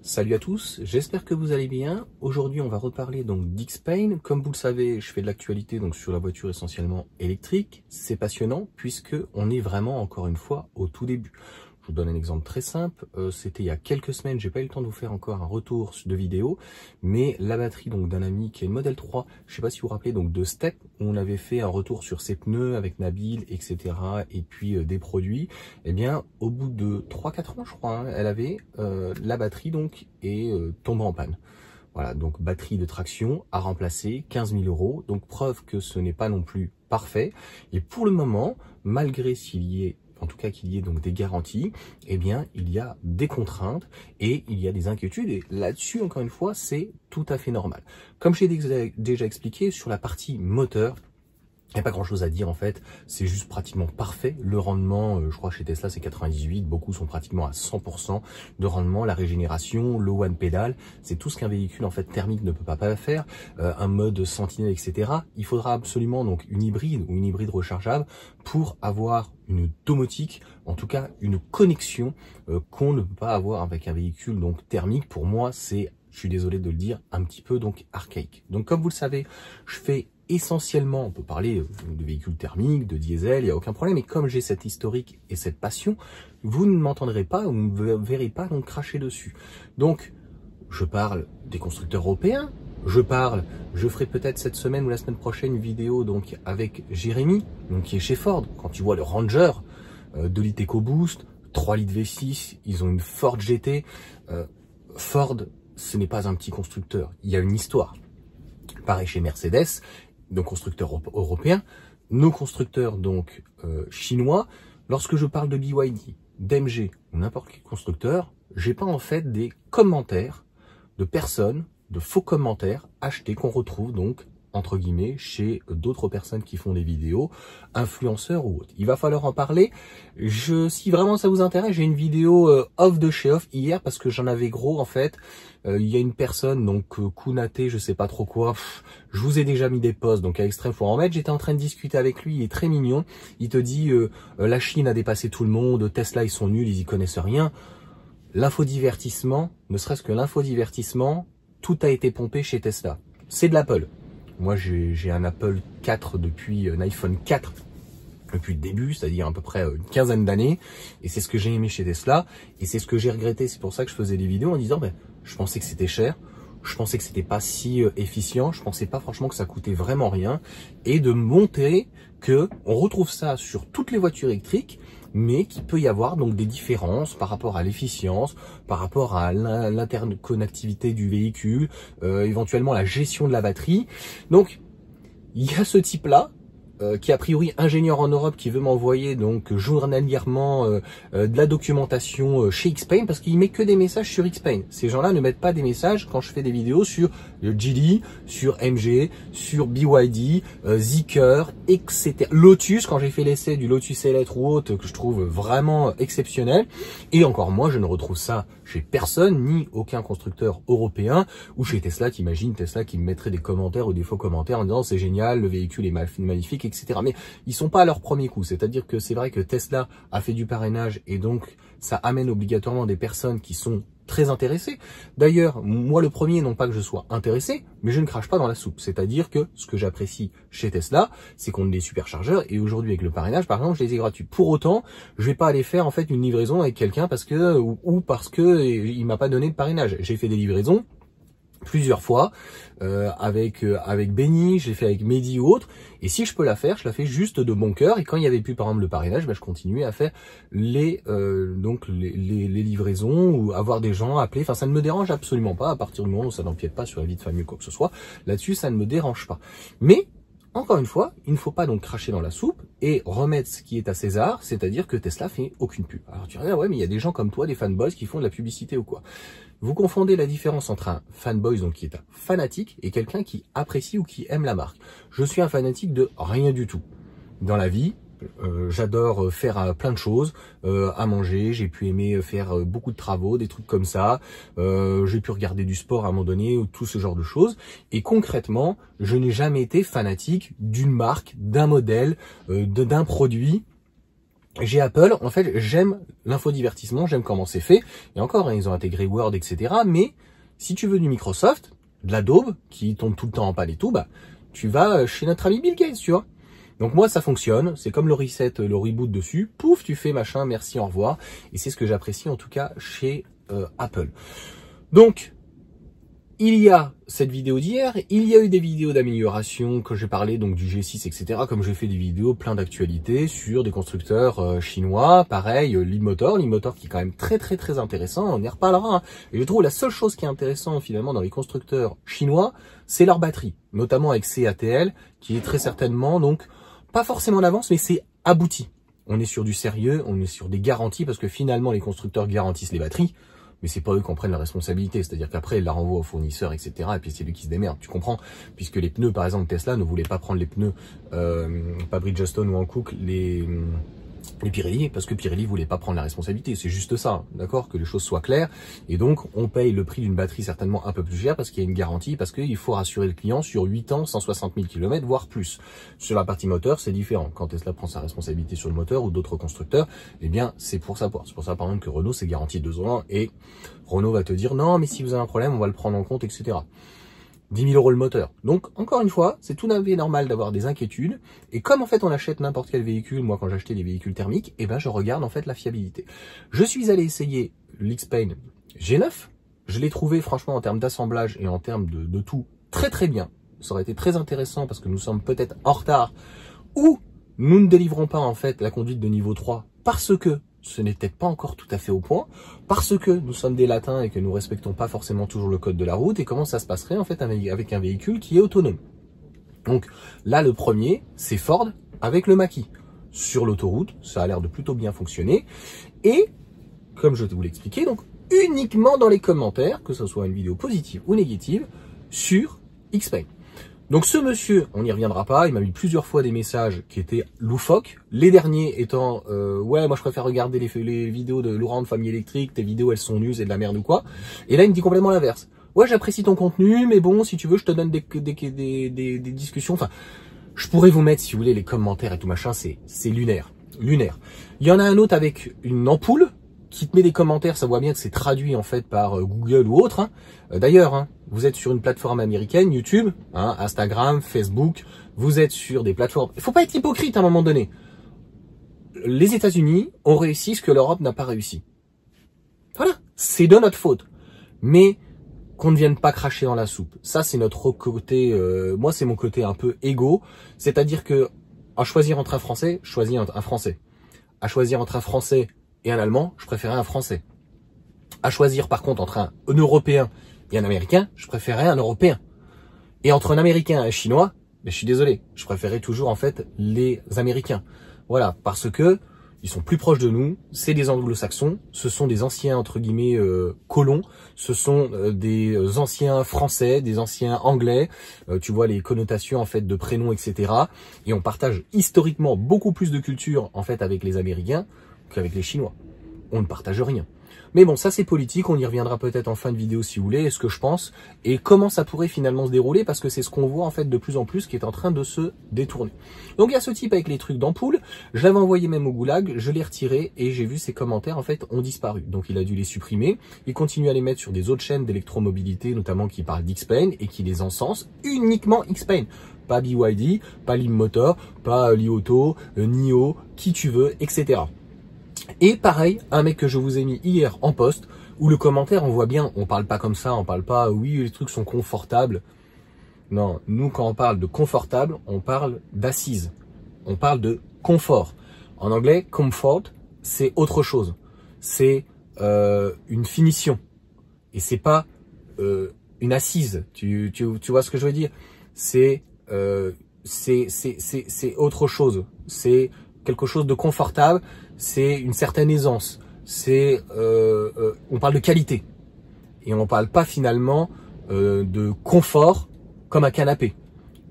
Salut à tous, j'espère que vous allez bien. Aujourd'hui, on va reparler donc d'X-Pain. Comme vous le savez, je fais de l'actualité donc sur la voiture essentiellement électrique. C'est passionnant puisque on est vraiment encore une fois au tout début. Je vous donne un exemple très simple. C'était il y a quelques semaines, j'ai pas eu le temps de vous faire encore un retour de vidéo, mais la batterie donc d'un ami qui est une Model 3, je sais pas si vous vous rappelez donc de Step, où on avait fait un retour sur ses pneus avec Nabil, etc. et puis des produits. Eh bien, au bout de 3-4 ans, je crois, hein, elle avait la batterie donc est tombée en panne. Voilà, donc batterie de traction à remplacer, 15 000 €. Donc preuve que ce n'est pas non plus parfait. Et pour le moment, malgré s'il y ait en tout cas qu'il y ait donc des garanties, eh bien il y a des contraintes et il y a des inquiétudes, et là-dessus encore une fois c'est tout à fait normal. Comme j'ai déjà expliqué sur la partie moteur, il n'y a pas grand chose à dire en fait, c'est juste pratiquement parfait. Le rendement, je crois chez Tesla c'est 98, beaucoup sont pratiquement à 100% de rendement. La régénération, le one pedal, c'est tout ce qu'un véhicule en fait thermique ne peut pas faire. Un mode sentinelle, etc. Il faudra absolument donc une hybride ou une hybride rechargeable pour avoir une domotique, en tout cas une connexion qu'on ne peut pas avoir avec un véhicule donc thermique. Pour moi c'est, je suis désolé de le dire, un petit peu donc archaïque. Donc comme vous le savez, je fais essentiellement, on peut parler de véhicules thermiques, de diesel, il n'y a aucun problème, mais comme j'ai cette historique et cette passion, vous ne m'entendrez pas ou ne me verrez pas donc cracher dessus. Donc, je parle des constructeurs européens, je ferai peut-être cette semaine ou la semaine prochaine une vidéo donc avec Jérémy, donc qui est chez Ford. Quand tu vois le Ranger, 2 litres EcoBoost, 3 litres V6, ils ont une Ford GT. Ford, ce n'est pas un petit constructeur, il y a une histoire. Pareil chez Mercedes, donc constructeurs européens, nos constructeurs donc chinois. Lorsque je parle de BYD, d'MG ou n'importe quel constructeur, j'ai pas en fait des commentaires de personnes, de faux commentaires achetés qu'on retrouve donc entre guillemets chez d'autres personnes qui font des vidéos, influenceurs ou autres. Il va falloir en parler. Si vraiment ça vous intéresse, j'ai une vidéo off de chez off hier parce que j'en avais gros en fait. Il y a une personne donc Kounaté, je sais pas trop quoi. Je vous ai déjà mis des posts donc à l'extrême faut en mettre. J'étais en train de discuter avec lui, il est très mignon. Il te dit la Chine a dépassé tout le monde, Tesla ils sont nuls, ils y connaissent rien. L'infodivertissement, ne serait-ce que l'infodivertissement, tout a été pompé chez Tesla. C'est de l'Apple. Moi, j'ai un Apple 4 depuis un iPhone 4 depuis le début, c'est-à-dire à peu près une quinzaine d'années. Et c'est ce que j'ai aimé chez Tesla. Et c'est ce que j'ai regretté. C'est pour ça que je faisais des vidéos en disant, ben, je pensais que c'était cher. Je pensais que c'était pas si efficient. Je pensais pas franchement que ça coûtait vraiment rien. Et de montrer que on retrouve ça sur toutes les voitures électriques, mais qu'il peut y avoir donc des différences par rapport à l'efficience, par rapport à l'interconnectivité du véhicule, éventuellement la gestion de la batterie. Donc, il y a ce type-là, qui est a priori ingénieur en Europe, qui veut m'envoyer donc journalièrement de la documentation chez X-Pain, parce qu'il met que des messages sur X-Pain. Ces gens-là ne mettent pas des messages quand je fais des vidéos sur le Geely, sur MG, sur BYD, Zeekr, etc. Lotus, quand j'ai fait l'essai du Lotus Elite ou autre, que je trouve vraiment exceptionnel. Et encore moins, je ne retrouve ça chez personne, ni aucun constructeur européen, ou chez Tesla, t'imagines Tesla qui me mettrait des commentaires ou des faux commentaires en disant c'est génial, le véhicule est magnifique, etc. Mais ils sont pas à leur premier coup. C'est-à-dire que c'est vrai que Tesla a fait du parrainage et donc ça amène obligatoirement des personnes qui sont très intéressées. D'ailleurs, moi le premier, non pas que je sois intéressé, mais je ne crache pas dans la soupe. C'est-à-dire que ce que j'apprécie chez Tesla, c'est qu'on a des superchargeurs et aujourd'hui avec le parrainage, par exemple, je les ai gratuits. Pour autant, je vais pas aller faire en fait une livraison avec quelqu'un parce que ou parce que il m'a pas donné de parrainage. J'ai fait des livraisons plusieurs fois avec Benny, je l'ai fait avec Mehdi ou autre, et si je peux la faire, je la fais juste de bon cœur. Et quand il n'y avait plus par exemple le parrainage, ben, je continuais à faire les livraisons ou avoir des gens appeler. Enfin, ça ne me dérange absolument pas à partir du moment où ça n'empiète pas sur la vie de famille ou quoi que ce soit. Là-dessus, ça ne me dérange pas. Mais encore une fois, il ne faut pas donc cracher dans la soupe et remettre ce qui est à César, c'est-à-dire que Tesla fait aucune pub. Alors tu vas dire, ouais, mais il y a des gens comme toi, des fanboys qui font de la publicité ou quoi. Vous confondez la différence entre un fanboy, donc qui est un fanatique, et quelqu'un qui apprécie ou qui aime la marque. Je suis un fanatique de rien du tout. Dans la vie, j'adore faire plein de choses, à manger, j'ai pu aimer faire beaucoup de travaux, des trucs comme ça, j'ai pu regarder du sport à un moment donné, tout ce genre de choses, et concrètement, je n'ai jamais été fanatique d'une marque, d'un modèle, d'un produit, j'ai Apple, en fait, j'aime l'infodivertissement, j'aime comment c'est fait. Et encore, hein, ils ont intégré Word, etc. Mais si tu veux du Microsoft, de l'Adobe, qui tombe tout le temps en panne et tout, bah, tu vas chez notre ami Bill Gates, tu vois. Donc moi, ça fonctionne. C'est comme le reset, le reboot dessus. Pouf, tu fais machin, merci, au revoir. Et c'est ce que j'apprécie en tout cas chez Apple. Donc, il y a cette vidéo d'hier, il y a eu des vidéos d'amélioration que j'ai parlé donc du G6, etc. Comme j'ai fait des vidéos plein d'actualités sur des constructeurs chinois, pareil, Leapmotor qui est quand même très intéressant, on y reparlera. Hein. Et je trouve la seule chose qui est intéressante finalement dans les constructeurs chinois, c'est leur batterie, notamment avec CATL, qui est très certainement donc pas forcément en avance, mais c'est abouti. On est sur du sérieux, on est sur des garanties, parce que finalement les constructeurs garantissent les batteries. Mais c'est pas eux qui en prennent la responsabilité, c'est-à-dire qu'après, ils la renvoient au fournisseur, etc. Et puis c'est lui qui se démerde, tu comprends? Puisque les pneus, par exemple, Tesla ne voulait pas prendre les pneus, pas Bridgestone ou Hankook, les Pirelli, parce que Pirelli voulait pas prendre la responsabilité. C'est juste ça, d'accord? Que les choses soient claires. Et donc, on paye le prix d'une batterie certainement un peu plus cher parce qu'il y a une garantie, parce qu'il faut rassurer le client sur 8 ans, 160 000 km, voire plus. Sur la partie moteur, c'est différent. Quand Tesla prend sa responsabilité sur le moteur ou d'autres constructeurs, eh bien, c'est pour ça. C'est pour ça, par exemple, que Renault, c'est garanti 2 ans et Renault va te dire non, mais si vous avez un problème, on va le prendre en compte, etc. 10 000 € le moteur. Donc, encore une fois, c'est tout à fait normal d'avoir des inquiétudes. Et comme, en fait, on achète n'importe quel véhicule, moi, quand j'achetais des véhicules thermiques, eh ben, je regarde, en fait, la fiabilité. Je suis allé essayer l'X-Pain G9. Je l'ai trouvé, franchement, en termes d'assemblage et en termes de tout, très bien. Ça aurait été très intéressant parce que nous sommes peut-être en retard ou nous ne délivrons pas, en fait, la conduite de niveau 3 parce que ce n'est peut-être pas encore tout à fait au point, parce que nous sommes des latins et que nous respectons pas forcément toujours le code de la route, et comment ça se passerait en fait avec un véhicule qui est autonome. Donc là, le premier, c'est Ford avec le Mach-E. Sur l'autoroute, ça a l'air de plutôt bien fonctionner, et comme je vous l'expliquais, donc uniquement dans les commentaires, que ce soit une vidéo positive ou négative, sur X-Pain. Donc ce monsieur, on n'y reviendra pas, il m'a mis plusieurs fois des messages qui étaient loufoques. Les derniers étant ouais, moi je préfère regarder les vidéos de Laurent de Famille Électrique, tes vidéos elles sont nulles et de la merde ou quoi. Et là il me dit complètement l'inverse. Ouais, j'apprécie ton contenu, mais bon, si tu veux, je te donne des discussions. Enfin, je pourrais vous mettre, si vous voulez, les commentaires et tout machin, c'est lunaire. Lunaire. Il y en a un autre avec une ampoule qui te met des commentaires, ça voit bien que c'est traduit en fait par Google ou autre. Hein. D'ailleurs, hein, vous êtes sur une plateforme américaine, YouTube, hein, Instagram, Facebook, vous êtes sur des plateformes. Il faut pas être hypocrite à un moment donné. Les États-Unis ont réussi ce que l'Europe n'a pas réussi. Voilà, c'est de notre faute. Mais qu'on ne vienne pas cracher dans la soupe. Ça, c'est notre côté. Moi, c'est mon côté un peu égo, c'est-à-dire que à choisir entre un Français, je choisis un Français. À choisir entre un Français et un Allemand, je préférais un Français. À choisir par contre entre un Européen et un Américain, je préférais un Européen. Et entre un Américain et un Chinois, mais je suis désolé, je préférais toujours en fait les Américains. Voilà, parce que ils sont plus proches de nous, c'est des anglo-saxons, ce sont des anciens entre guillemets colons, ce sont des anciens français, des anciens anglais, tu vois les connotations en fait de prénoms, etc. Et on partage historiquement beaucoup plus de culture en fait avec les Américains qu'avec les Chinois. On ne partage rien. Mais bon, ça c'est politique, on y reviendra peut-être en fin de vidéo si vous voulez, ce que je pense, et comment ça pourrait finalement se dérouler, parce que c'est ce qu'on voit en fait de plus en plus qui est en train de se détourner. Donc il y a ce type avec les trucs d'ampoule, je l'avais envoyé même au goulag, je l'ai retiré, et j'ai vu ses commentaires en fait ont disparu. Donc il a dû les supprimer, il continue à les mettre sur des autres chaînes d'électromobilité, notamment qui parlent d'X-Pain, et qui les encensent uniquement X-Pain. Pas BYD, pas Leapmotor, pas Li Auto, NIO, qui tu veux, etc. Et pareil, un mec que je vous ai mis hier en post, où le commentaire, on voit bien, on parle pas comme ça, on parle pas, oui, les trucs sont confortables. Non, nous, quand on parle de confortable, on parle d'assise. On parle de confort. En anglais, comfort, c'est autre chose. C'est une finition. Et c'est pas une assise. Tu vois ce que je veux dire? C'est autre chose. C'est quelque chose de confortable. C'est une certaine aisance, c'est on parle de qualité et on parle pas finalement de confort comme un canapé,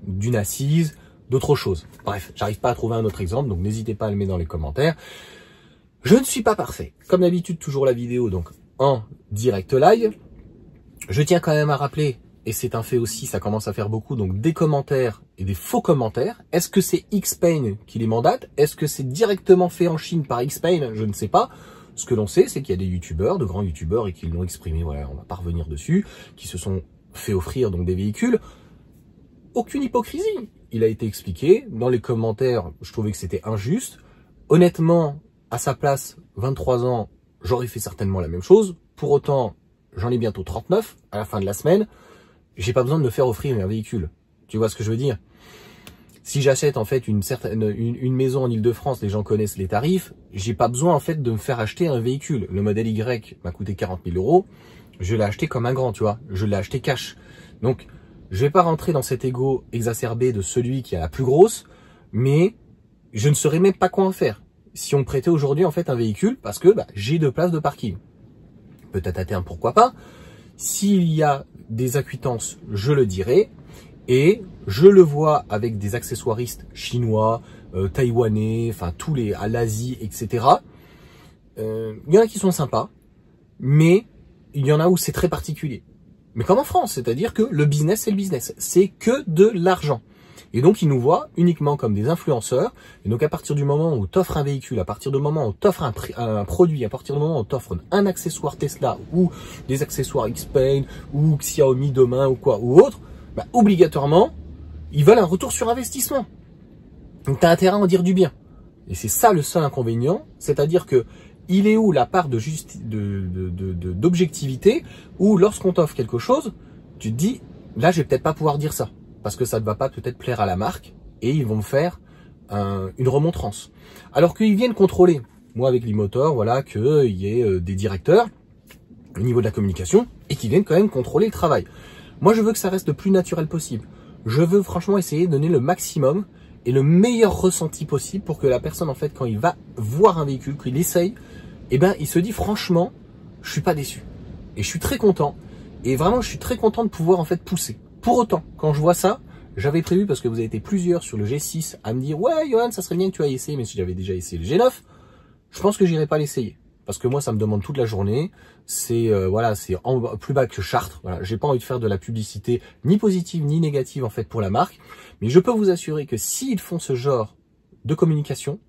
d'une assise, d'autre chose. Bref, j'arrive pas à trouver un autre exemple, donc n'hésitez pas à le mettre dans les commentaires. Je ne suis pas parfait, comme d'habitude toujours la vidéo donc en direct live. Je tiens quand même à rappeler et c'est un fait aussi, ça commence à faire beaucoup, donc des commentaires et des faux commentaires. Est-ce que c'est Xpain qui les mandate? Est-ce que c'est directement fait en Chine par Xpain? Je ne sais pas. Ce que l'on sait, c'est qu'il y a des youtubeurs, de grands youtubeurs, et qui l'ont exprimé, voilà, on va pas revenir dessus, qui se sont fait offrir donc des véhicules. Aucune hypocrisie. Il a été expliqué. Dans les commentaires, je trouvais que c'était injuste. Honnêtement, à sa place, 23 ans, j'aurais fait certainement la même chose. Pour autant, j'en ai bientôt 39 à la fin de la semaine. J'ai pas besoin de me faire offrir un véhicule. Tu vois ce que je veux dire? Si j'achète en fait une maison en Ile-de-France, les gens connaissent les tarifs, j'ai pas besoin en fait de me faire acheter un véhicule. Le modèle Y m'a coûté 40 000 €. Je l'ai acheté comme un grand, tu vois. Je l'ai acheté cash. Donc, je vais pas rentrer dans cet ego exacerbé de celui qui a la plus grosse, mais je ne saurais même pas quoi en faire. Si on me prêtait aujourd'hui en fait un véhicule, parce que j'ai 2 places de parking. Peut-être à terme, pourquoi pas. S'il y a des acquittances, je le dirai. Et je le vois avec des accessoiristes chinois, taïwanais, enfin tous les à l'Asie, etc. Il y en a qui sont sympas, mais il y en a où c'est très particulier. Mais comme en France, c'est-à-dire que le business, c'est le business. C'est que de l'argent. Et donc, ils nous voient uniquement comme des influenceurs. Et donc, à partir du moment où tu offres un véhicule, à partir du moment où tu offres un produit, à partir du moment où tu offres un accessoire Tesla ou des accessoires Xpain ou Xiaomi demain ou quoi ou autre, obligatoirement, ils veulent un retour sur investissement. Donc, tu as intérêt à en dire du bien. Et c'est ça le seul inconvénient, c'est-à-dire que il est où la part d'objectivité où lorsqu'on t'offre quelque chose, tu te dis, là, je vais peut-être pas pouvoir dire ça, parce que ça ne va pas peut-être plaire à la marque, et ils vont me faire une remontrance. Alors qu'ils viennent contrôler, moi avec l'e-motor, voilà, qu'il y ait des directeurs au niveau de la communication, et qui viennent quand même contrôler le travail. Moi, je veux que ça reste le plus naturel possible. Je veux franchement essayer de donner le maximum et le meilleur ressenti possible pour que la personne, en fait, quand il va voir un véhicule, qu'il essaye, il se dit franchement, je suis pas déçu. Et je suis très content. Et vraiment, je suis très content de pouvoir, en fait, pousser. Pour autant, quand je vois ça, j'avais prévu, parce que vous avez été plusieurs sur le G6 à me dire, ouais, Johan, ça serait bien que tu ailles essayer, mais si j'avais déjà essayé le G9, je pense que j'irai pas l'essayer. Parce que moi, ça me demande toute la journée. C'est voilà, c'est plus bas que Chartres. Voilà, j'ai pas envie de faire de la publicité ni positive ni négative en fait pour la marque. Mais je peux vous assurer que s'ils font ce genre de communication,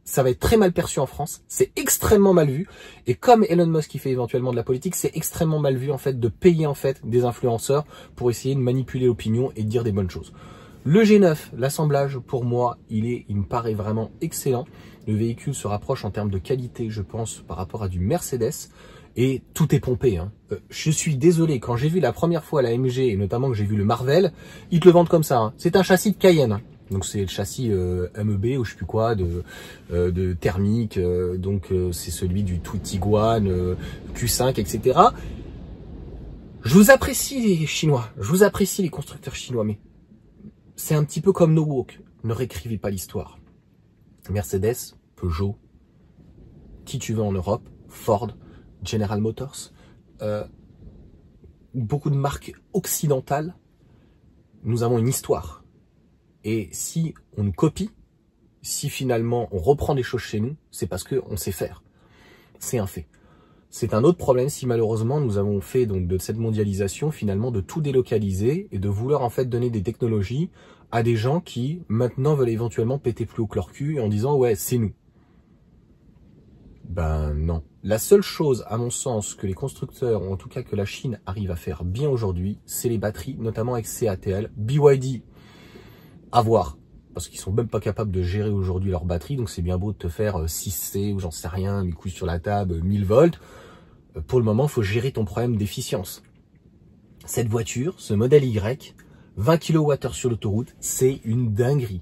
ça va être très mal perçu en France. C'est extrêmement mal vu. Et comme Elon Musk qui fait éventuellement de la politique, c'est extrêmement mal vu en fait de payer en fait des influenceurs pour essayer de manipuler l'opinion et de dire des bonnes choses. Le G9, l'assemblage, pour moi, il me paraît vraiment excellent. Le véhicule se rapproche en termes de qualité, je pense, par rapport à du Mercedes. Et tout est pompé. Hein. Je suis désolé, quand j'ai vu la première fois la MG, et notamment que j'ai vu le Marvel, ils te le vendent comme ça. Hein. C'est un châssis de Cayenne. Hein. Donc c'est le châssis MEB ou je sais plus quoi, de thermique. C'est celui du Tiguan, Q5, etc. Je vous apprécie les Chinois, je vous apprécie les constructeurs chinois, mais c'est un petit peu comme No Walk. Ne réécrivez pas l'histoire. Mercedes, Peugeot, qui tu veux en Europe, Ford, General Motors, beaucoup de marques occidentales, nous avons une histoire. Et si on nous copie, si finalement on reprend des choses chez nous, c'est parce qu'on sait faire. C'est un fait. C'est un autre problème si malheureusement nous avons fait donc de cette mondialisation finalement de tout délocaliser et de vouloir en fait donner des technologies à des gens qui maintenant veulent éventuellement péter plus haut que leur cul en disant ouais c'est nous. Ben non. La seule chose à mon sens que les constructeurs ou en tout cas que la Chine arrive à faire bien aujourd'hui, c'est les batteries, notamment avec CATL, BYD, à voir. Parce qu'ils sont même pas capables de gérer aujourd'hui leur batterie, donc c'est bien beau de te faire 6C ou j'en sais rien, 1000 couilles sur la table, 1000 volts. Pour le moment, il faut gérer ton problème d'efficience. Cette voiture, ce modèle Y, 20 kWh sur l'autoroute, c'est une dinguerie.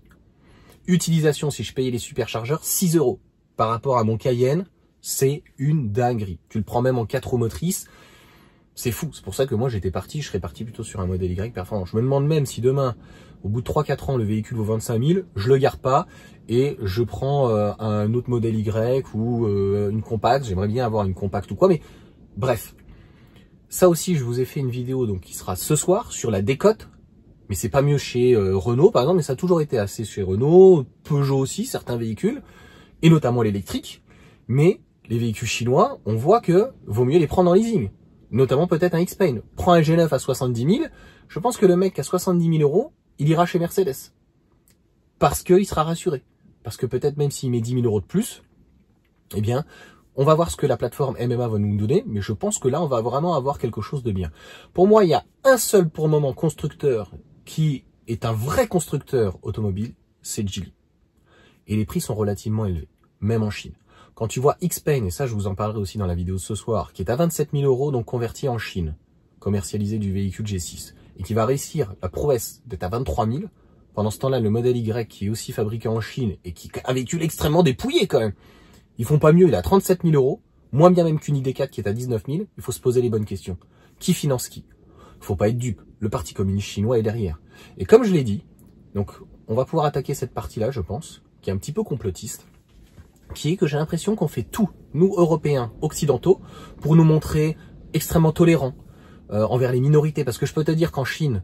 Utilisation, si je payais les superchargeurs, 6 €. Par rapport à mon Cayenne, c'est une dinguerie. Tu le prends même en 4 roues motrices, c'est fou. C'est pour ça que moi, je serais parti plutôt sur un modèle Y performant. Je me demande même si demain, au bout de 3-4 ans, le véhicule vaut 25 000, je le garde pas et je prends un autre modèle Y ou une compacte. J'aimerais bien avoir une compacte ou quoi, mais bref. Ça aussi, je vous ai fait une vidéo donc qui sera ce soir sur la décote. Mais c'est pas mieux chez Renault, par exemple, mais ça a toujours été assez chez Renault, Peugeot aussi, certains véhicules, et notamment l'électrique. Mais les véhicules chinois, on voit que vaut mieux les prendre en leasing. notamment peut-être un X-Pain. Prends un G9 à 70 000, je pense que le mec à 70 000 euros, il ira chez Mercedes. Parce qu'il sera rassuré. Parce que peut-être même s'il met 10 000 euros de plus, eh bien, on va voir ce que la plateforme MMA va nous donner, mais je pense que là, on va vraiment avoir quelque chose de bien. Pour moi, il y a un seul pour le moment constructeur qui est un vrai constructeur automobile, c'est Geely. Et les prix sont relativement élevés, même en Chine. Quand tu vois X-Pain, et ça je vous en parlerai aussi dans la vidéo de ce soir, qui est à 27 000 euros, donc converti en Chine, commercialisé du véhicule G6, et qui va réussir la prouesse d'être à 23 000, pendant ce temps-là, le modèle Y, qui est aussi fabriqué en Chine, et qui a un véhicule extrêmement dépouillé quand même, ils font pas mieux, il est à 37 000 euros, moins bien même qu'une ID4 qui est à 19 000, il faut se poser les bonnes questions. Qui finance qui? Faut pas être dupe, le parti communiste chinois est derrière. Et comme je l'ai dit, donc on va pouvoir attaquer cette partie-là, je pense, qui est un petit peu complotiste, qui est que j'ai l'impression qu'on fait tout, nous Européens, occidentaux, pour nous montrer extrêmement tolérants envers les minorités. Parce que je peux te dire qu'en Chine,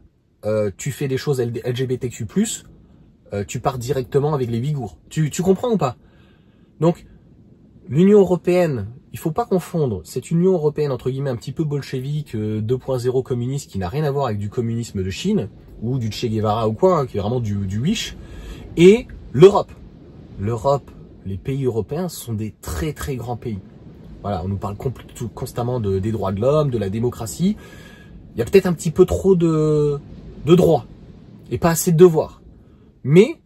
tu fais des choses LGBTQ+, tu pars directement avec les Ouïghours. Tu comprends ou pas? Donc, l'Union Européenne, il faut pas confondre cette Union Européenne, entre guillemets, un petit peu bolchevique, 2.0 communiste, qui n'a rien à voir avec du communisme de Chine, ou du Che Guevara ou quoi, hein, qui est vraiment du wish, et l'Europe. L'Europe, les pays européens sont des très très grands pays. Voilà, on nous parle constamment des droits de l'homme, de la démocratie. Il y a peut-être un petit peu trop de droits et pas assez de devoirs. Mais,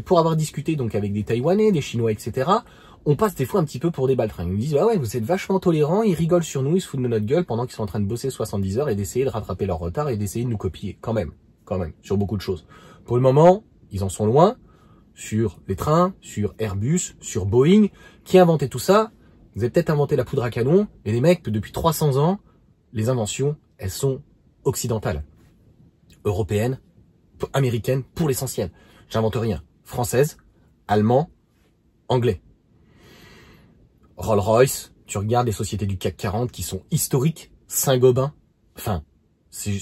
pour avoir discuté donc avec des Taïwanais, des Chinois, etc., on passe des fois un petit peu pour des baltringues. Ils nous disent, ah ouais, vous êtes vachement tolérants, ils rigolent sur nous, ils se foutent de notre gueule pendant qu'ils sont en train de bosser 70 heures et d'essayer de rattraper leur retard et d'essayer de nous copier, quand même, sur beaucoup de choses. Pour le moment, ils en sont loin, sur les trains, sur Airbus, sur Boeing. Qui a inventé tout ça? Vous avez peut-être inventé la poudre à canon, et les mecs, depuis 300 ans, les inventions, elles sont occidentales. Européennes, américaines, pour l'essentiel. J'invente rien. Française, allemand, anglais. Rolls-Royce, tu regardes les sociétés du CAC 40 qui sont historiques, Saint-Gobain, enfin, il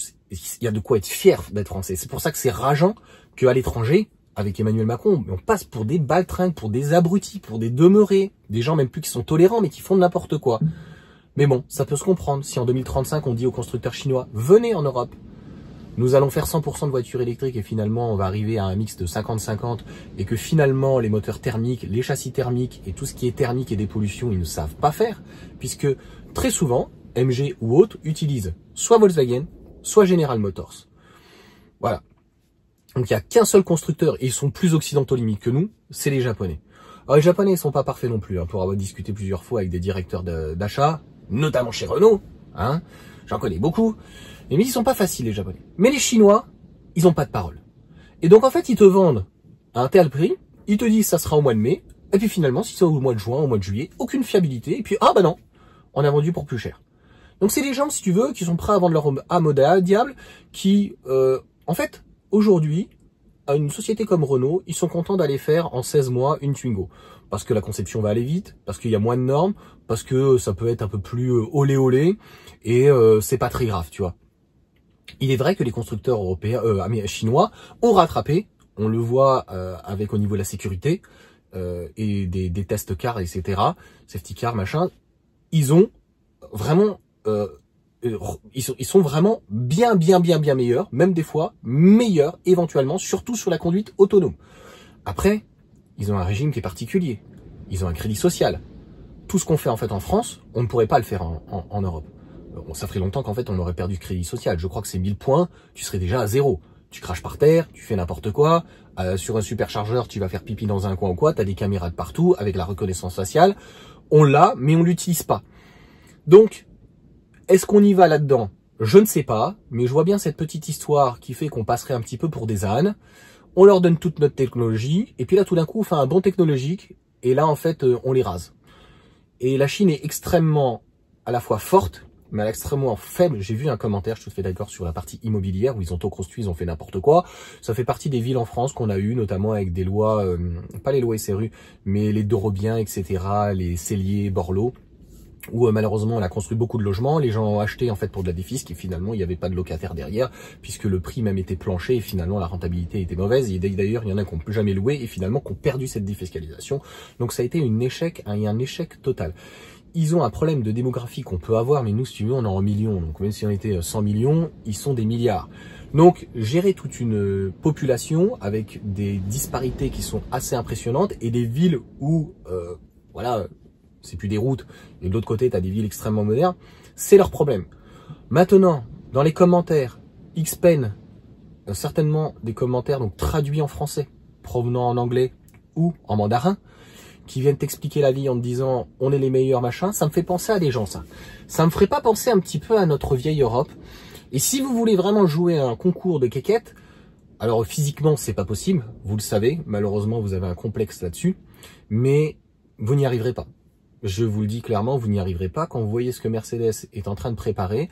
y a de quoi être fier d'être français. C'est pour ça que c'est rageant qu'à l'étranger, avec Emmanuel Macron, on passe pour des baltringues, pour des abrutis, pour des demeurés, des gens même plus qui sont tolérants mais qui font n'importe quoi. Mais bon, ça peut se comprendre. Si en 2035 on dit aux constructeurs chinois, venez en Europe, nous allons faire 100% de voitures électriques et finalement on va arriver à un mix de 50-50 et que finalement les moteurs thermiques, les châssis thermiques et tout ce qui est thermique et des pollutions, ils ne savent pas faire puisque très souvent, MG ou autres utilisent soit Volkswagen, soit General Motors. Voilà. Donc il n'y a qu'un seul constructeur et ils sont plus occidentaux limite que nous, c'est les Japonais. Alors les Japonais ils sont pas parfaits non plus, hein, pour avoir discuté plusieurs fois avec des directeurs d'achat, notamment chez Renault, hein, j'en connais beaucoup. Mais ils sont pas faciles les Japonais. Mais les Chinois, ils ont pas de parole. Et donc en fait, ils te vendent à un tel prix, ils te disent ça sera au mois de mai, et puis finalement, si c'est au mois de juin, au mois de juillet, aucune fiabilité, et puis ah bah non, on a vendu pour plus cher. Donc c'est des gens, si tu veux, qui sont prêts à vendre leur âme au diable, qui, en fait, aujourd'hui, à une société comme Renault, ils sont contents d'aller faire en 16 mois une Twingo. Parce que la conception va aller vite, parce qu'il y a moins de normes, parce que ça peut être un peu plus olé olé, et c'est pas très grave, tu vois. Il est vrai que les constructeurs européens, chinois ont rattrapé, on le voit avec au niveau de la sécurité et des tests cars, etc., safety car, machin, ils ont vraiment, ils sont vraiment bien meilleurs, même des fois meilleurs éventuellement, surtout sur la conduite autonome. Après, ils ont un régime qui est particulier, ils ont un crédit social. Tout ce qu'on fait en fait en France, on ne pourrait pas le faire en Europe. Bon, ça ferait longtemps qu'en fait on aurait perdu de crédit social. Je crois que c'est 1000 points, tu serais déjà à zéro. Tu craches par terre, tu fais n'importe quoi. Sur un superchargeur, tu vas faire pipi dans un coin ou quoi. Tu as des caméras de partout avec la reconnaissance faciale. On l'a, mais on l'utilise pas. Donc, est-ce qu'on y va là-dedans? Je ne sais pas, mais je vois bien cette petite histoire qui fait qu'on passerait un petit peu pour des ânes. On leur donne toute notre technologie, et puis là tout d'un coup on fait un bond technologique, et là en fait on les rase. Et la Chine est extrêmement à la fois forte, mais à l'extrêmement faible. J'ai vu un commentaire, je te fais d'accord, sur la partie immobilière, où ils ont tout construit, ils ont fait n'importe quoi. Ça fait partie des villes en France qu'on a eu, notamment avec des lois, pas les lois SRU, mais les Dorobiens, etc., les Celliers, Borloo, où malheureusement on a construit beaucoup de logements, les gens ont acheté en fait pour de la défisque, et finalement il n'y avait pas de locataire derrière, puisque le prix même était planché, et finalement la rentabilité était mauvaise, et d'ailleurs il y en a qui n'ont plus jamais loué, et finalement qui ont perdu cette défiscalisation. Donc ça a été un échec total. ils ont un problème de démographie qu'on peut avoir, mais nous, si tu veux, on est en millions. Donc même si on était 100 millions, ils sont des milliards. Donc gérer toute une population avec des disparités qui sont assez impressionnantes et des villes où, voilà, c'est plus des routes, et de l'autre côté, tu as des villes extrêmement modernes, c'est leur problème. Maintenant, dans les commentaires, Xpain, certainement des commentaires donc traduits en français, provenant en anglais ou en mandarin, qui viennent t'expliquer la vie en te disant on est les meilleurs machin, ça me fait penser à des gens ça. Ça me ferait pas penser un petit peu à notre vieille Europe. Et si vous voulez vraiment jouer à un concours de quéquette, alors physiquement c'est pas possible, vous le savez, malheureusement vous avez un complexe là-dessus, mais vous n'y arriverez pas. Je vous le dis clairement, vous n'y arriverez pas. Quand vous voyez ce que Mercedes est en train de préparer,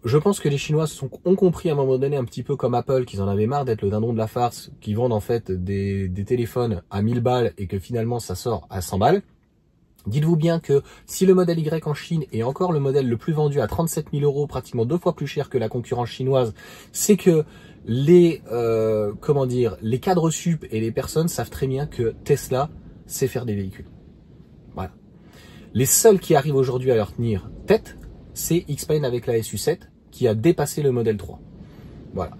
je pense que les Chinois ont compris à un moment donné, un petit peu comme Apple, qu'ils en avaient marre d'être le dindon de la farce, qui vendent en fait des téléphones à 1000 balles et que finalement ça sort à 100 balles. Dites-vous bien que si le modèle Y en Chine est encore le modèle le plus vendu à 37 000 €, pratiquement 2 fois plus cher que la concurrence chinoise, c'est que les les cadres sup et les personnes savent très bien que Tesla sait faire des véhicules. Voilà. Les seuls qui arrivent aujourd'hui à leur tenir tête, c'est Xpain avec la SU7 qui a dépassé le modèle 3. Voilà.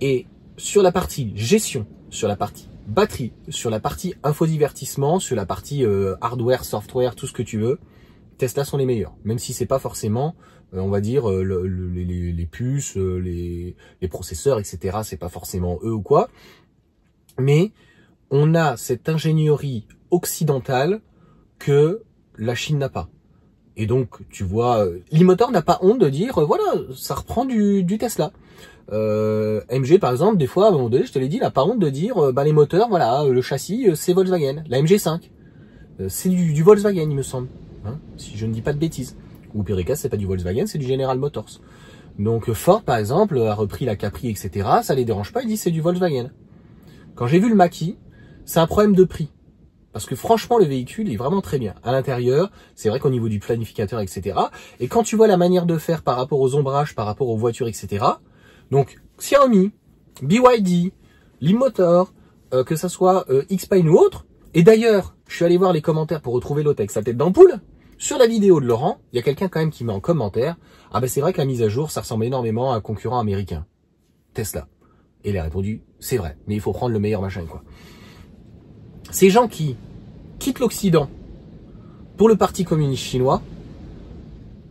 Et sur la partie gestion, sur la partie batterie, sur la partie infodivertissement, sur la partie hardware, software, tout ce que tu veux, Tesla sont les meilleurs. Même si c'est pas forcément, on va dire, les puces, les processeurs, etc. C'est pas forcément eux ou quoi. Mais on a cette ingénierie occidentale que la Chine n'a pas. Et donc, tu vois, l'e-motor n'a pas honte de dire, voilà, ça reprend du Tesla. MG, par exemple, des fois, à un moment donné, je te l'ai dit, n'a pas honte de dire, les moteurs, voilà, le châssis, c'est Volkswagen. La MG5, c'est du Volkswagen, il me semble. Hein, si je ne dis pas de bêtises. Ou pire des cas, c'est pas du Volkswagen, c'est du General Motors. Donc, Ford, par exemple, a repris la Capri, etc. Ça les dérange pas, ils disent c'est du Volkswagen. Quand j'ai vu le Mach-E, c'est un problème de prix. Parce que franchement, le véhicule est vraiment très bien. À l'intérieur, c'est vrai qu'au niveau du planificateur, etc. Et quand tu vois la manière de faire par rapport aux ombrages, par rapport aux voitures, etc. Donc, Xiaomi, BYD, Leapmotor, que ça soit Xpain ou autre. Et d'ailleurs, je suis allé voir les commentaires pour retrouver l'autre avec sa tête d'ampoule. Sur la vidéo de Laurent, il y a quelqu'un quand même qui met en commentaire « Ah ben c'est vrai que la mise à jour, ça ressemble énormément à un concurrent américain. Tesla. » Et il a répondu « C'est vrai, mais il faut prendre le meilleur machin, quoi. » Ces gens qui quittent l'Occident pour le Parti communiste chinois,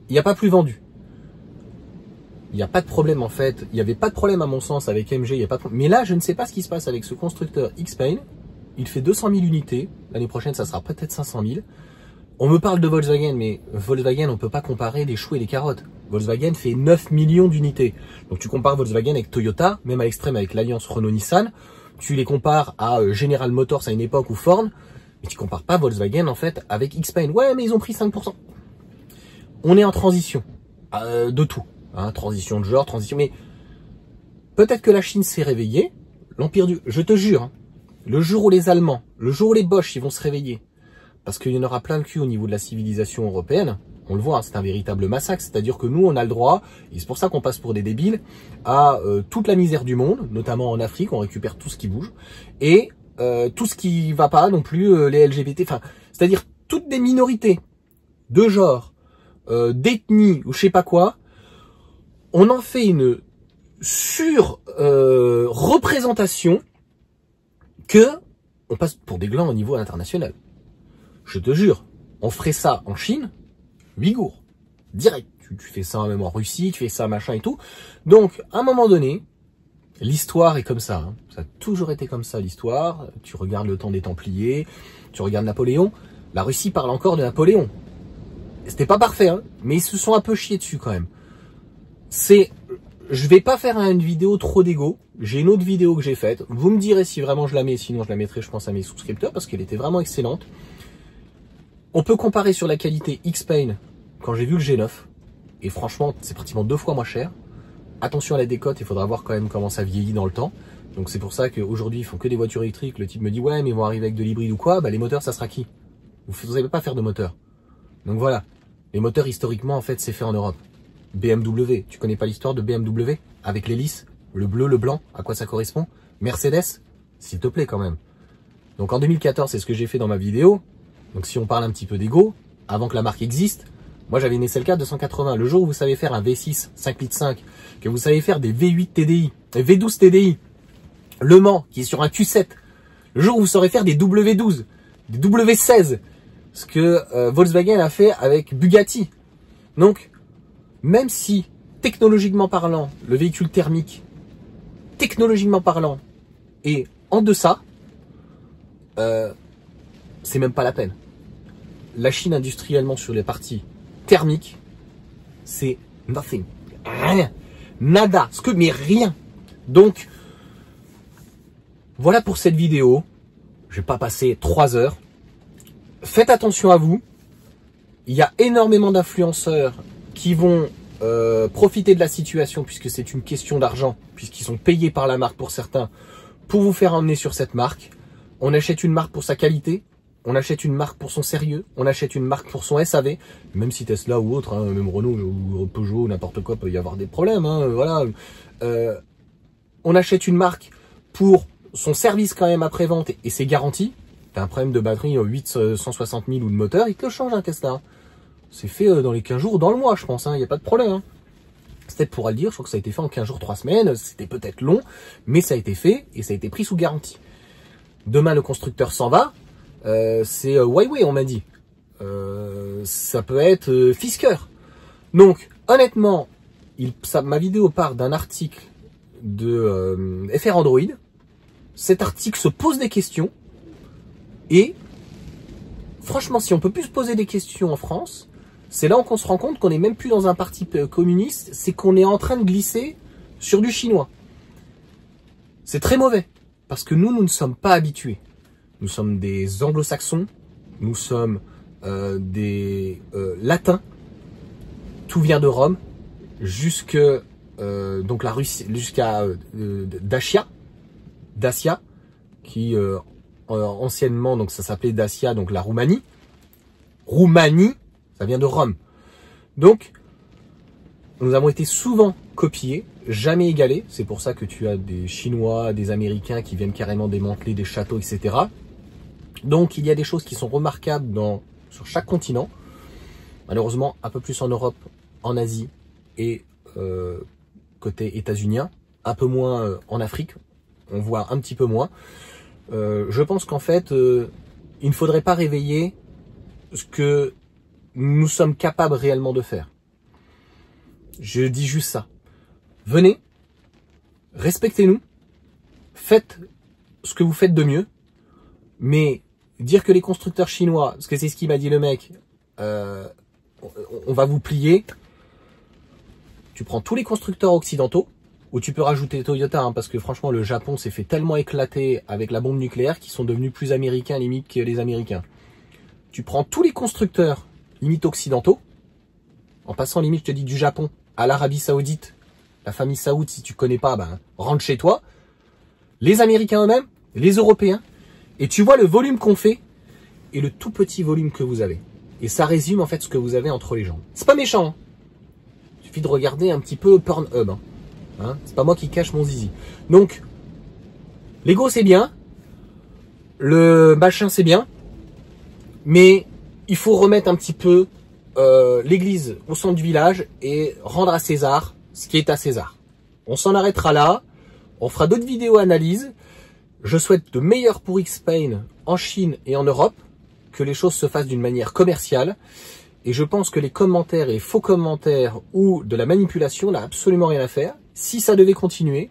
il n'y a pas plus vendu. Il n'y a pas de problème en fait. Il n'y avait pas de problème à mon sens avec MG. Il y a pas de... Mais là, je ne sais pas ce qui se passe avec ce constructeur Xpain. Il fait 200 000 unités. L'année prochaine, ça sera peut-être 500 000. On me parle de Volkswagen, mais Volkswagen, on ne peut pas comparer les choux et les carottes. Volkswagen fait 9 millions d'unités. Donc tu compares Volkswagen avec Toyota, même à l'extrême avec l'alliance Renault-Nissan. Tu les compares à General Motors à une époque ou Ford, mais tu compares pas Volkswagen en fait avec Xpain. Ouais, mais ils ont pris 5%. On est en transition de tout, hein, transition de genre, transition. Mais peut-être que la Chine s'est réveillée. L'empire du, je te jure, hein, le jour où les Allemands, le jour où les Bosch, ils vont se réveiller, parce qu'il y en aura plein le cul au niveau de la civilisation européenne. On le voit, hein, c'est un véritable massacre. C'est-à-dire que nous, on a le droit, et c'est pour ça qu'on passe pour des débiles, à toute la misère du monde, notamment en Afrique, on récupère tout ce qui bouge, et tout ce qui va pas non plus, les LGBT, enfin, c'est-à-dire toutes des minorités de genre, d'ethnie ou je sais pas quoi, on en fait une représentation que on passe pour des glands au niveau international. Je te jure, on ferait ça en Chine, Ouïghour, direct. Tu fais ça même en Russie, tu fais ça machin et tout. Donc, à un moment donné, l'histoire est comme ça. Hein. Ça a toujours été comme ça, l'histoire. Tu regardes le temps des Templiers, tu regardes Napoléon. La Russie parle encore de Napoléon. C'était pas parfait, hein, mais ils se sont un peu chiés dessus quand même. Je vais pas faire une vidéo trop d'égo. J'ai une autre vidéo que j'ai faite. Vous me direz si vraiment je la mets, sinon je la mettrai, je pense, à mes souscripteurs parce qu'elle était vraiment excellente. On peut comparer sur la qualité Xpain quand j'ai vu le G9. Et franchement, c'est pratiquement 2 fois moins cher. Attention à la décote, il faudra voir quand même comment ça vieillit dans le temps. Donc c'est pour ça qu'aujourd'hui, ils font que des voitures électriques. Le type me dit, ouais, mais ils vont arriver avec de l'hybride ou quoi. Bah les moteurs, ça sera qui? Vous savez pas faire de moteur. Donc voilà. Les moteurs, historiquement, en fait, c'est fait en Europe. BMW, tu connais pas l'histoire de BMW? Avec l'hélice, le bleu, le blanc, à quoi ça correspond? Mercedes, s'il te plaît quand même. Donc en 2014, c'est ce que j'ai fait dans ma vidéo. Donc si on parle un petit peu d'ego, avant que la marque existe, moi j'avais une SLK 280. Le jour où vous savez faire un V6 5,5 litres, que vous savez faire des V8 TDI, des V12 TDI, Le Mans qui est sur un Q7, le jour où vous saurez faire des W12, des W16, ce que Volkswagen a fait avec Bugatti. Donc, même si, technologiquement parlant, le véhicule thermique, technologiquement parlant, est en deçà, c'est même pas la peine. La Chine industriellement sur les parties thermiques, c'est nothing. Rien. Nada. Mais rien. Donc, voilà pour cette vidéo. Je vais pas passer 3 heures. Faites attention à vous. Il y a énormément d'influenceurs qui vont profiter de la situation puisque c'est une question d'argent, puisqu'ils sont payés par la marque pour certains, pour vous faire emmener sur cette marque. On achète une marque pour sa qualité, on achète une marque pour son sérieux, on achète une marque pour son SAV, même si Tesla ou autre, hein, même Renault ou Peugeot ou n'importe quoi peut y avoir des problèmes. Hein, voilà. On achète une marque pour son service quand même après-vente et ses garanties. T'as un problème de batterie 160 000 ou de moteur, il te le change un Tesla. C'est fait dans les 15 jours ou dans le mois, je pense, il n'y a pas de problème. Hein. C'était pour le dire, je crois que ça a été fait en 15 jours, 3 semaines, c'était peut-être long, mais ça a été fait et ça a été pris sous garantie. Demain, le constructeur s'en va, c'est Huawei, on m'a dit. Ça peut être Fisker. Donc, honnêtement, ma vidéo part d'un article de FR Android. Cet article se pose des questions et franchement, si on peut plus se poser des questions en France, c'est là qu'on se rend compte qu'on n'est même plus dans un parti communiste, c'est qu'on est en train de glisser sur du chinois. C'est très mauvais, parce que nous ne sommes pas habitués. Nous sommes des anglo-saxons, nous sommes des latins, tout vient de Rome, jusque donc la Russie, jusqu'à Dacia, qui anciennement donc ça s'appelait Dacia, donc la Roumanie. Roumanie, ça vient de Rome. Donc, nous avons été souvent copiés, jamais égalés. C'est pour ça que tu as des Chinois, des Américains qui viennent carrément démanteler des châteaux, etc. Donc, il y a des choses qui sont remarquables sur chaque continent. Malheureusement, un peu plus en Europe, en Asie et côté états-unien. Un peu moins en Afrique. On voit un petit peu moins. Je pense qu'en fait, il ne faudrait pas réveiller ce que nous sommes capables réellement de faire. Je dis juste ça. Venez, respectez-nous, faites ce que vous faites de mieux, mais dire que les constructeurs chinois, parce que c'est ce qu'il m'a dit le mec, on va vous plier. Tu prends tous les constructeurs occidentaux, ou tu peux rajouter Toyota, hein, parce que franchement le Japon s'est fait tellement éclater avec la bombe nucléaire qu'ils sont devenus plus américains limite que les Américains. Tu prends tous les constructeurs limite occidentaux, en passant limite je te dis du Japon à l'Arabie Saoudite, la famille Saoud, si tu connais pas, ben rentre chez toi, les Américains eux-mêmes, les Européens, et tu vois le volume qu'on fait et le tout petit volume que vous avez. Et ça résume en fait ce que vous avez entre les jambes. C'est pas méchant, hein. Il suffit de regarder un petit peu Pornhub, hein. Hein, c'est pas moi qui cache mon zizi. Donc, l'ego c'est bien, le machin c'est bien, mais il faut remettre un petit peu l'église au centre du village et rendre à César ce qui est à César. On s'en arrêtera là, on fera d'autres vidéos analyses. Je souhaite de meilleur pour Xpeng en Chine et en Europe, que les choses se fassent d'une manière commerciale. Et je pense que les commentaires et faux commentaires ou de la manipulation n'a absolument rien à faire. Si ça devait continuer,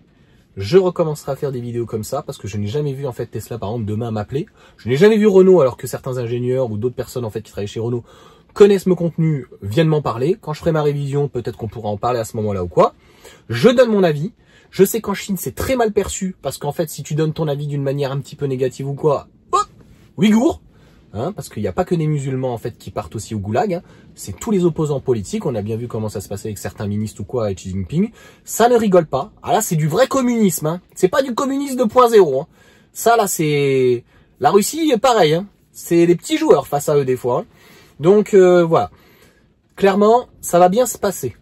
je recommencerai à faire des vidéos comme ça, parce que je n'ai jamais vu en fait Tesla par exemple demain m'appeler. Je n'ai jamais vu Renault, alors que certains ingénieurs ou d'autres personnes en fait qui travaillent chez Renault connaissent mon contenu, viennent m'en parler. Quand je ferai ma révision, peut-être qu'on pourra en parler à ce moment-là ou quoi. Je donne mon avis. Je sais qu'en Chine c'est très mal perçu, parce qu'en fait si tu donnes ton avis d'une manière un petit peu négative ou quoi, hop, Ouïghour. Hein, parce qu'il n'y a pas que des musulmans en fait qui partent aussi au goulag, hein. C'est tous les opposants politiques. On a bien vu comment ça se passait avec certains ministres ou quoi avec Xi Jinping. Ça ne rigole pas. Ah là c'est du vrai communisme, hein. C'est pas du communisme 2.0, hein. Ça là c'est la Russie, pareil, hein. C'est des petits joueurs face à eux des fois, hein. Donc voilà, clairement ça va bien se passer.